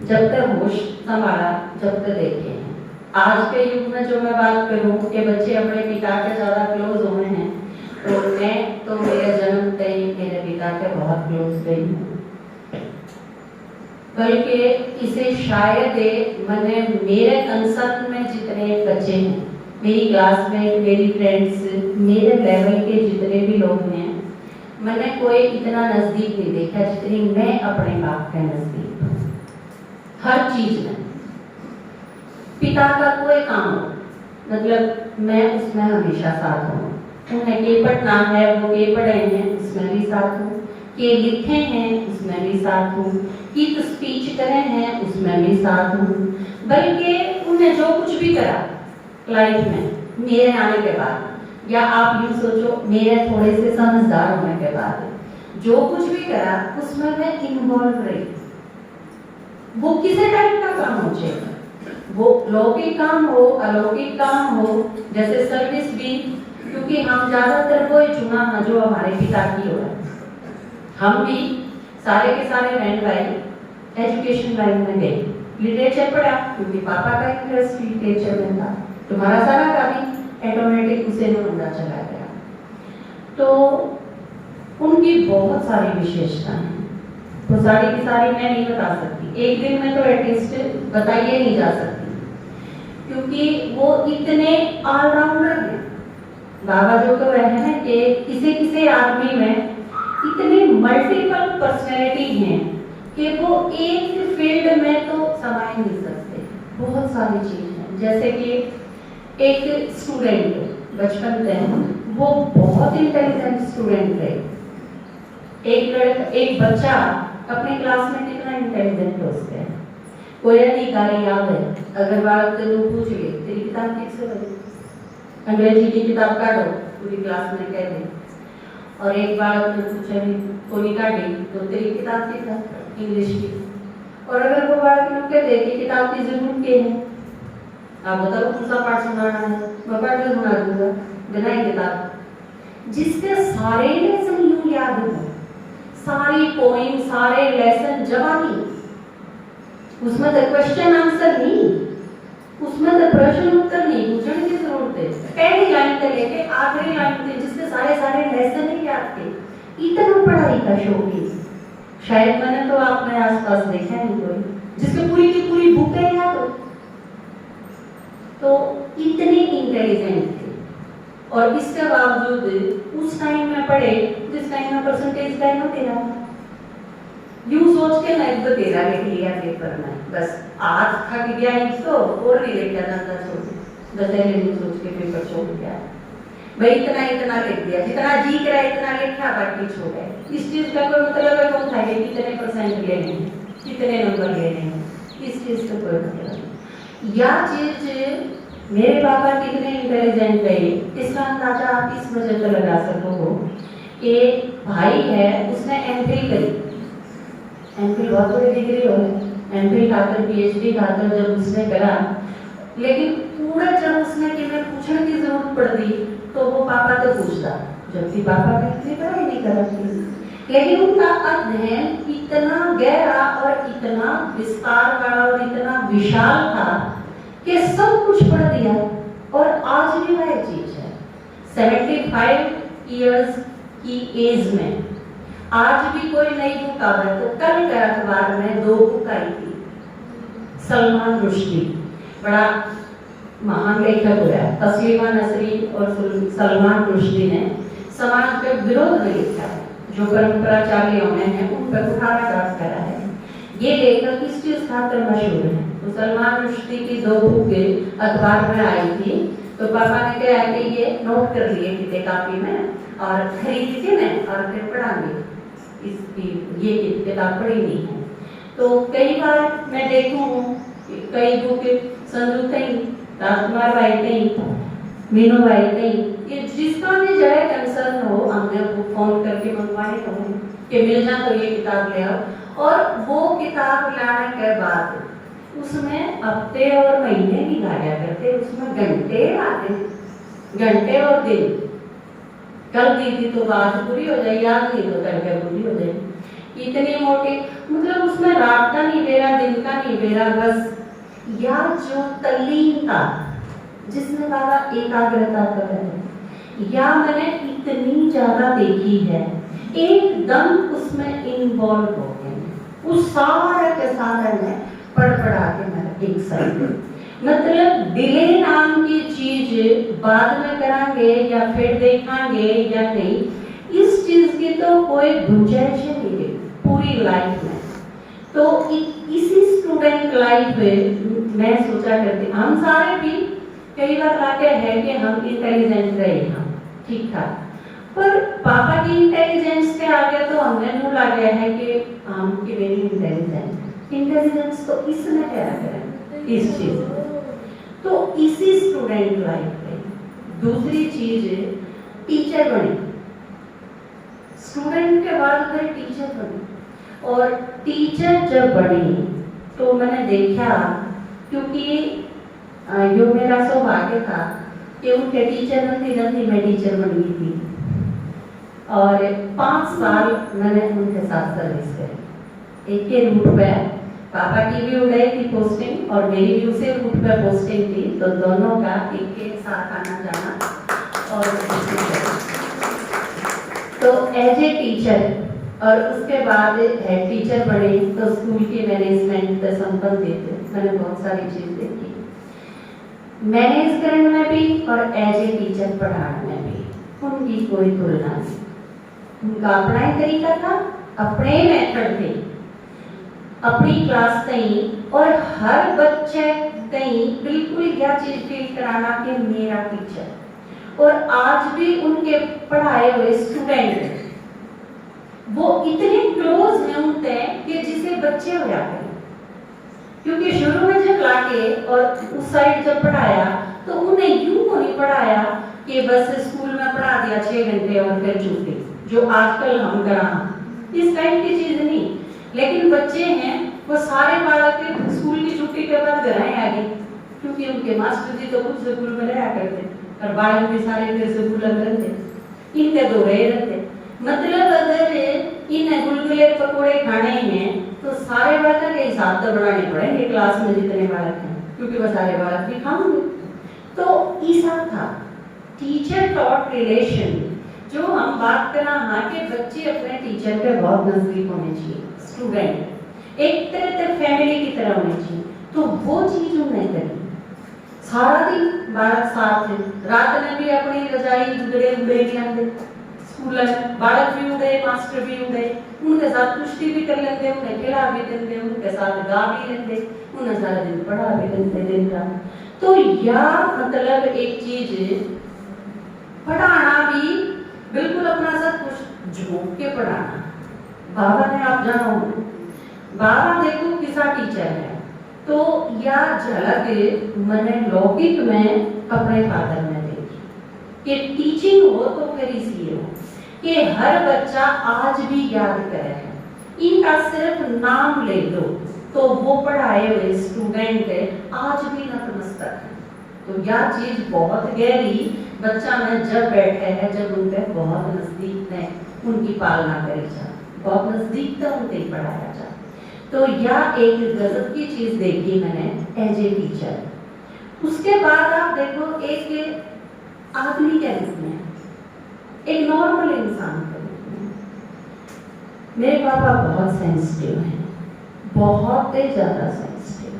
जब तक होश संभाला जब तक देखे हैं। आज के युग में जो मैं बात करूं कि बच्चे अपने पिता के ज़्यादा क्लोज हुए हैं, तो मैं तो मेरे जन्म से ही मेरे पिता के बहुत क्लोज गई हूँ, बल्कि इसे शायद मैंने मेरे कंसर्न में जितने बच्चे हैं, मेरी क्लासमेट, मेरी फ्रेंड्स, मेरे लेवल के जितने भी लोग हैं, मैंने कोई इतना नज़दीक नहीं देखा जितनी मैं अपने बाप के नज़दीक हूँ। हर चीज़ में पिता का कोई काम हो, मतलब मैं उसमें हमेशा साथ हूँ। उन्हें केपट नाम है, वो के पढ़े हैं उसमें भी साथ हूँ, के लिखे हैं उसमें भी साथ हूँ, की स्पीच करे हैं उसमें भी साथ हूँ। बल्कि उन्हें जो कुछ भी करा लाइफ में मेरे आने के बाद, या आप यूँ सोचो मेरे थोड़े से समझदार होने के बाद, जो कुछ भी करा उसमें मैं इन्वॉल्व रही। वो किसी टाइप का काम हो चाहिए, वो लौकिक काम हो, अलौकिक काम हो, जैसे सर्विस भी, क्योंकि हम ज्यादातर वो चुना है जो हमारे पिता की हो। हम भी सारे के सारे बहन भाई एजुकेशन लाइन में गए, लिटरेचर पढ़ा क्योंकि पापा का इंटरेस्ट लिटरेचर में था, तुम्हारा सारा का भी ऑटोमेटिक उसे में बंदा चला गया। तो उनकी बहुत सारी विशेषताएं हैं, वो सारी की सारी मैं नहीं बता सकती, एक दिन में तो एटलीस्ट बताइए नहीं जा सकती, क्योंकि वो इतने ऑलराउंडर हैं। बाबा जो तो वह है कि किसी किसी आदमी में इतने मल्टीपल पर्सनैलिटी हैं कि वो एक फील्ड में तो समाये नहीं सकते। बहुत सारी चीज़ हैं, जैसे कि एक स्टूडेंट बचपन से वो बहुत इंटेलिजेंट स्टूडेंट है, एक बच्चा अपने क्लास में कितना इंटेलिजेंट हो सकता है। कोई अधिकारी याद है, अगर बात लोग पूछ ले तेरी किताब किससे बनी, अंग्रेजी की किताब काटो पूरी क्लास में कह दे, और एक बार पूछे कोई काटी तो तेरी किताब की था इंग्लिश की, और अगर वो बात लोग कह दे कि किताब की जरूरत क्या है, आप बताओ कौन सा पाठ सुनाना है, मैं पाठ सुना दूंगा बिना किताब, जिसके सारे लेसन यूं याद हो, सारी पोइम सारे लेसन जवानी, उसमें तो क्वेश्चन आंसर नहीं, उसमें तो प्रश्न उत्तर नहीं पूछने की जरूरत है, पहली लाइन से लेके आखिरी लाइन तक जिसके सारे लेसन ही याद थे। इतना पढ़ाई का शौकीन शायद मैंने तो आपने आसपास देखा नहीं कोई जिसके पूरी की पूरी बुक है याद हो। तो इतने इंटेलिजेंट थे, और इसके बावजूद उस टाइम में पढ़े जिस टाइम में परसेंटेज का ना तेरा यूं सोच के मैं तो तेरा लिख लिया पेपर में, बस आज थक गया इसको और नहीं लिखा जाता, छोड़ दशहरे में सोच के पेपर छोड़ गया भाई, इतना लिख दिया, जितना जी करा इतना लिखा, बाकी छोड़ गए। इस चीज का कोई मतलब है कौन था कि कितने परसेंट लेने हैं, कितने नंबर लेने हैं, इस चीज का कोई मतलब नहीं। या चीज मेरे पापा कितने इंटेलिजेंट है इसका अंदाजा आप इस वजह से लगा सको कि भाई है उसने एमफिल करी, एमफिल बहुत बड़ी डिग्री हो, एमफिल खाकर पीएचडी खाकर जब उसने करा, लेकिन पूरा जब उसने कि मैं पूछने की जरूरत पड़ती तो वो पापा से पूछता, जबकि पापा ने इतनी पढ़ाई नहीं करा थी, लेकिन उनका अध्ययन इतना गहरा और इतना विस्तार वाला और इतना विशाल था कि सब कुछ पढ़ दिया। और आज भी वह चीज है, 75 इयर्स की एज में आज भी कोई नई बुक आ रही, तो कल के अखबार में 2 बुक आई थी, सलमान रुश्दी बड़ा महान लेखक हुआ, तस्लीमा नसरी और सलमान रुश्दी ने समाज के विरोध में लिखा है, जो परंपराचार्यों ने हैं उन पर कुठाराघात करा है। ये लेखक इस चीज खातिर मशहूर है। तो सलमान रुश्दी की 2 बुक अखबार में आई थी, तो पापा ने क्या है कि ये नोट कर लिए किताब कापी में और खरीद के मैं और फिर पढ़ांगे, इसकी ये किताब पढ़ी नहीं है। तो कई बार मैं देखूं कई बुक संजू कहीं राजकुमार भाई कहीं मीनू भाई कहीं, ये जिसका भी जाए कंसर्न हो हमने बुक फोन करके मंगवाए हो कि मिल जा तो ये किताब ले आओ, और वो किताब लाने के बाद उसमें हफ्ते और महीने नहीं लाया करते, उसमें घंटे आते, घंटे और दिन, कल दी थी तो आज पूरी हो जाए, याद नहीं तो कल क्या पूरी हो जाए, इतनी मोटी, मतलब उसमें रात का नहीं बेरा दिन का नहीं मेरा बस, या जो तल्लीनता जिसमें बाबा एकाग्रता कर रहे हैं, या मैंने इतनी ज्यादा देखी है, एकदम उसमें इन्वॉल्व हो गए, उस सारे के सारे में पढ़ा के मैं एक साइड, मतलब डिले नाम की चीज बाद में करांगे या फिर देखांगे या नहीं, इस चीज की तो कोई गुंजाइश नहीं है पूरी लाइफ में। तो इसी स्टूडेंट लाइफ में मैं सोचा करती, हम सारे भी कई बार लाके है कि हम इंटेलिजेंट रहे, हम ठीक ठाक, पर पापा की इंटेलिजेंस के आगे तो हमने मुंह ला गया है कि हम की वेरी इंटेलिजेंट, इंटेलिजेंस तो इसने क्या करें इस चीज। तो इसी स्टूडेंट लाइफ में दूसरी चीज टीचर बनी, स्टूडेंट के बाद फिर टीचर बनी, और टीचर जब बनी तो मैंने देखा, क्योंकि यो मेरा सौभाग्य था कि उनके टीचर नंदी में टीचर बन गई थी, और 5 साल मैंने उनके साथ सर्विस करी। एक के रूट पे पापा की भी उड़ाई थी पोस्टिंग और मेरी भी उसी रूट पे पोस्टिंग थी, तो दोनों का एक के साथ आना जाना। और तो एज ए टीचर, और उसके बाद हेड टीचर बने, तो स्कूल के मैनेजमेंट से संबंधित मैंने बहुत सारी चीज देखी, मैनेज करने में भी और एज ए टीचर पढ़ाने में भी उनकी कोई तुलना नहीं। उनका अपना ही तरीका था, अपने मेथड थे, अपनी क्लास तई, और हर बच्चे तई बिल्कुल यह चीज फील कराना कि मेरा टीचर, और आज भी उनके पढ़ाए हुए स्टूडेंट वो इतने क्लोज हैं उनसे कि जिसे बच्चे हो जाते हैं, क्योंकि शुरू में जब लाके और उस साइड जब पढ़ाया तो उन्हें यूं को नहीं पढ़ाया कि बस स्कूल में पढ़ा दिया 6 घंटे और फिर छुट्टी, जो आजकल हम करा, इस टाइप की चीज नहीं। लेकिन बच्चे हैं वो सारे बालक स्कूल की छुट्टी के बाद घर आ गए, क्योंकि उनके मास्टर जी तो खुद स्कूल में रहा करते, और बालक भी सारे फिर स्कूल में रहते, इनके दो रहे रहते। मतलब अगर इन गुलगुले पकोड़े खाने हैं तो सारे बालक के हिसाब से बनाने पड़ेंगे क्लास में जितने बालक हैं, क्योंकि वो सारे बालक भी खाएंगे। तो ऐसा था टीचर टॉट रिलेशन, जो हम बात कर रहा हाँ कि बच्चे अपने टीचर के बहुत नजदीक होने चाहिए, स्टूडेंट एक तरह फैमिली की तरह होने चाहिए, तो वो चीज उन्हें करी। सारा दिन बालक साथ है, रात में भी अपनी रजाई जुगड़े उड़े के आते, स्कूल बालक भी उड़े, मास्टर भी उड़े, उनके साथ कुश्ती भी कर लेते, उन्हें खिला भी देते, उनके साथ गा भी लेते, उन्हें सारा दिन पढ़ा भी देते दिन रात। तो यह मतलब एक चीज पढ़ाना भी बिल्कुल अपना सब कुछ झोंक के पढ़ाना। बाबा ने आप जानो, बाबा देखो किसा टीचर है, तो यह झलक मैंने लौकिक में अपने फादर में देखी कि टीचिंग हो तो फिर इसलिए हो कि हर बच्चा आज भी याद करे है, इनका सिर्फ नाम ले लो तो वो पढ़ाए हुए स्टूडेंट आज भी नतमस्तक है। तो यह चीज बहुत गहरी बच्चा में जब बैठे है, जब उनके बहुत नजदीक में उनकी पालना करी जाए, बहुत नजदीक तक उनके पढ़ाया जाए, तो यह एक गजब की चीज देखी मैंने एज ए टीचर। उसके बाद आप देखो एक आदमी के रूप में, एक नॉर्मल इंसान के रूप में, मेरे पापा बहुत सेंसिटिव हैं, बहुत ही ज्यादा सेंसिटिव।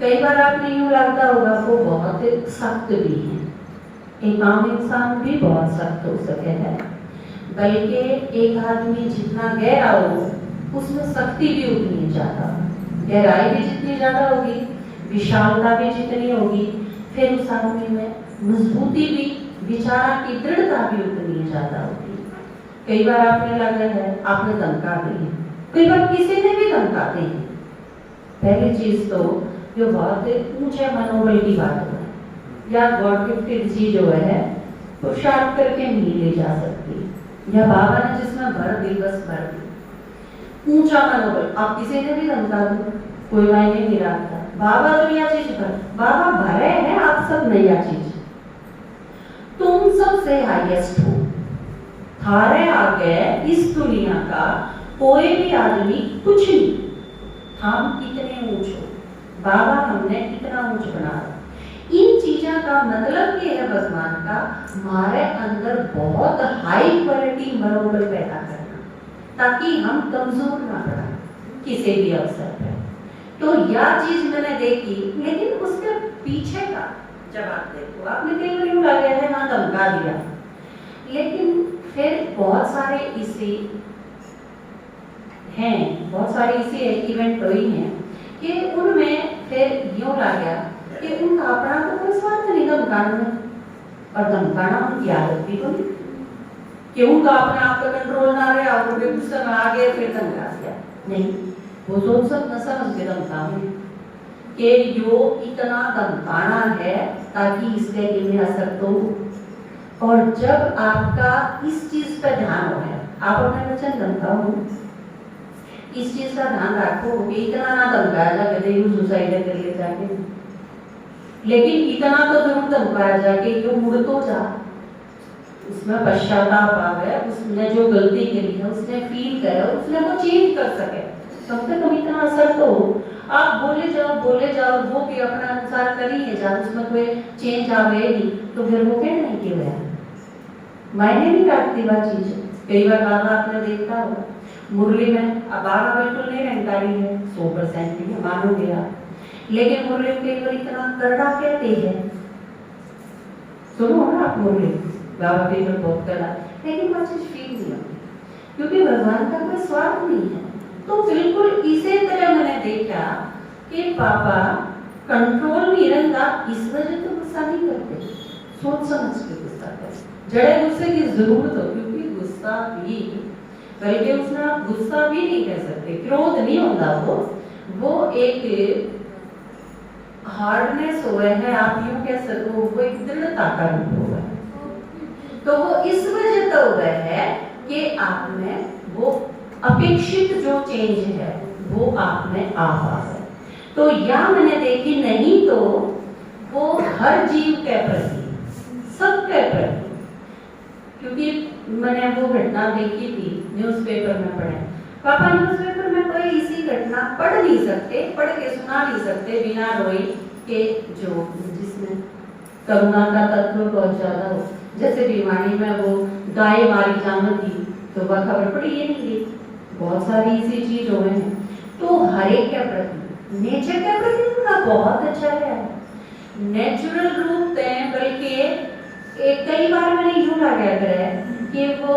कई बार आपने यूं लगता होगा वो बहुत सख्त भी हैं, एक आम इंसान भी बहुत सख्त हो सके है, बल्कि एक आदमी जितना गहरा हो उसमें शक्ति भी उतनी ज्यादा, गहराई भी जितनी ज्यादा होगी, विशालता भी जितनी होगी, फिर उस आदमी में मजबूती भी, विचार की दृढ़ता भी उतनी ज्यादा होगी। कई बार आपने लगा है आपने धमका दी है, कई बार किसी ने भी धमकाते हैं। पहली चीज तो जो बहुत ऊंचे मनोबल की बात है, या गॉड गिफ्टेड चीज जो है पुरुषार्थ करके नहीं ले जा सकती, या बाबा ने जिसमें भर दी बस भर दी। ऊंचा मनोबल आप किसी ने भी धमका दो, कोई मायने नहीं रखता। बाबा तो यह चीज भर, बाबा भरे हैं, आप सब नया चीज, तुम सबसे हाईएस्ट हो, थारे आगे इस दुनिया का कोई भी आदमी कुछ नहीं, हम कितने ऊंच हो, बाबा हमने कितना ऊंच बना। इन चीज़ों का मतलब ये है भगवान का हमारे अंदर बहुत हाई क्वालिटी मनोबल पैदा करना, ताकि हम कमजोर ना पड़ा किसी भी अवसर पर। तो यह चीज मैंने देखी, लेकिन उसके पीछे का जब आप देखो, आपने कई बार यूँ लगा है हाँ धमका दिया, लेकिन फिर बहुत सारे इसे हैं, बहुत सारे इसे इवेंट हुई हैं कि उनमें फिर यूँ लगा कि उनका अपना तो कोई स्वार्थ नहीं धमकाने में, और धमकाना उनकी आदत भी तो नहीं कि उनका अपने आप का कंट्रोल ना रहे और उनके गुस्से में आ गए फिर धमका दिया। नहीं, वो सोच सब न समझ के धमकाने कि यो इतना धमकाना है ताकि इसके दिल में असर तो। और जब आपका इस चीज पर ध्यान हो है, आप अपने वचन धमकाओ, इस चीज का ध्यान रखो कि इतना ना धमकाया जाए कि सुसाइड कर ले जाके, लेकिन इतना तो जरूर धमकाया जाए कि यो मुड़ तो जा, उसमें पश्चाताप आ गया, उसने जो गलती करी है उसने फील करा, उसने वो चेंज कर सके, कम से कम इतना असर तो हो। आप बोले जाओ वो भी अपना अनुसार करी है जा, उसमें कोई चेंज आवे नहीं, तो फिर वो क्या नहीं किया है, मायने नहीं रखती वह चीज। कई बार बाबा आपने देखा हो मुरली में, अब बाबा बिल्कुल नहीं रंगकारी है 100% नहीं मानोगे आप, लेकिन मुरली में कई बार इतना करड़ा कहते हैं, सुनो ना आप मुरली बाबा कई बार बहुत करड़ा, लेकिन वह चीज फील नहीं होती क्योंकि भगवान का कोई स्वार्थ नहीं है। तो बिल्कुल इसी तरह मैंने देखा कि पापा कंट्रोल नहीं रहता, इस वजह तो गुस्सा नहीं करते, सोच समझ के गुस्सा करते, जड़े गुस्से की जरूरत हो, क्योंकि गुस्सा भी, बल्कि उसमें आप गुस्सा भी नहीं कह सकते, क्रोध नहीं होता, वो एक हार्डनेस हुआ है, आप यूं कह सको, वो एक दृढ़ता का रूप हुआ है। तो वो इस वजह तो हुआ है कि आप में वो अपेक्षित जो चेंज है वो आप में आ रहा है। तो या मैंने देखी, नहीं तो वो हर जीव के प्रति, सबके प्रति, क्योंकि मैंने वो घटना देखी थी न्यूज़पेपर में पढ़े, पापा न्यूज़पेपर में कोई इसी घटना पढ़ नहीं सकते, पढ़ के सुना नहीं सकते बिना रोए के, जो जिसमें करुणा का तत्व बहुत ज्यादा हो, जैसे बीमारी में वो गाय मारी जाना थी तो वह खबर पड़ी ये नहीं थी, बहुत सारी ऐसी चीज हो हैं। तो हर एक के प्रति, नेचर के प्रति उनका बहुत अच्छा है, नेचुरल रूप है, बल्कि एक कई बार मैंने यूं लगा है कि वो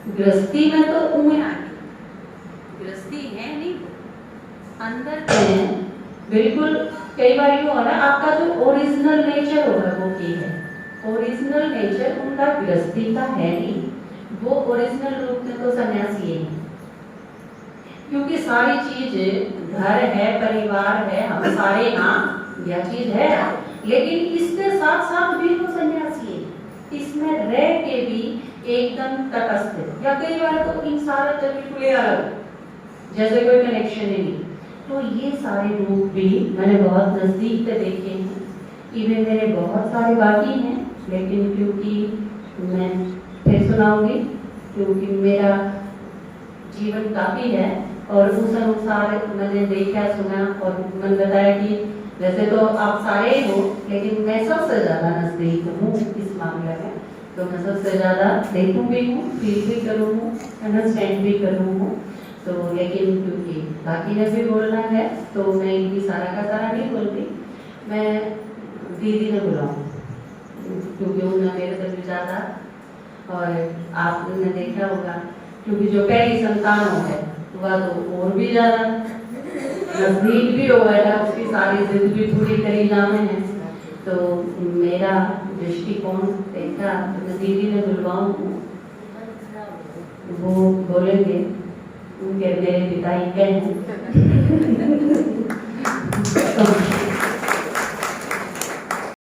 गृहस्थी में तो उम्र आ गई, गृहस्थी है नहीं वो अंदर है बिल्कुल। कई बार यूं हो रहा है आपका जो ओरिजिनल नेचर होगा वो क्या है, ओरिजिनल नेचर उनका गृहस्थी का है नहीं, वो ओरिजिनल रूप में तो सन्यासी है, क्योंकि सारी चीज घर है, परिवार है, हम सारे यहाँ यह चीज है, लेकिन इसके साथ साथ भी वो सन्यासी है, इसमें रह के भी एकदम तटस्थ है, या कई बार तो इन सारा बिल्कुल अलग, जैसे कोई कनेक्शन ही नहीं। तो ये सारे रूप भी मैंने बहुत नजदीक से देखे हैं, इवन मेरे बहुत सारे बाकी हैं, लेकिन क्योंकि मैं फिर सुनाऊंगी, क्योंकि मेरा जीवन काफी है और उस अनुसार मैंने देखा सुना, और मैंने बताया कि वैसे तो आप सारे हो, लेकिन मैं सबसे ज्यादा नजदीक हूँ इस मामले में, तो मैं सबसे ज्यादा देखूँ भी हूँ, फील भी करूँ हूँ, अंडरस्टैंड भी करूँ हूँ। तो लेकिन क्योंकि बाकी ने भी बोलना है तो मैं इनकी सारा का सारा नहीं बोलती, मैं दीदी ने बुलाऊँ क्योंकि उन्होंने मेरे से भी ज़्यादा, और आपने देखा होगा क्योंकि जो पहली संतान है वह तो और भी ज़्यादा नजदीक भी हो है, उसकी सारी जिद भी पूरी करीना में है। तो मेरा दृष्टिकोण देखा तो मैं दीदी ने बुलवाऊँ, वो बोलेंगे उनके मेरे पिता ही हैं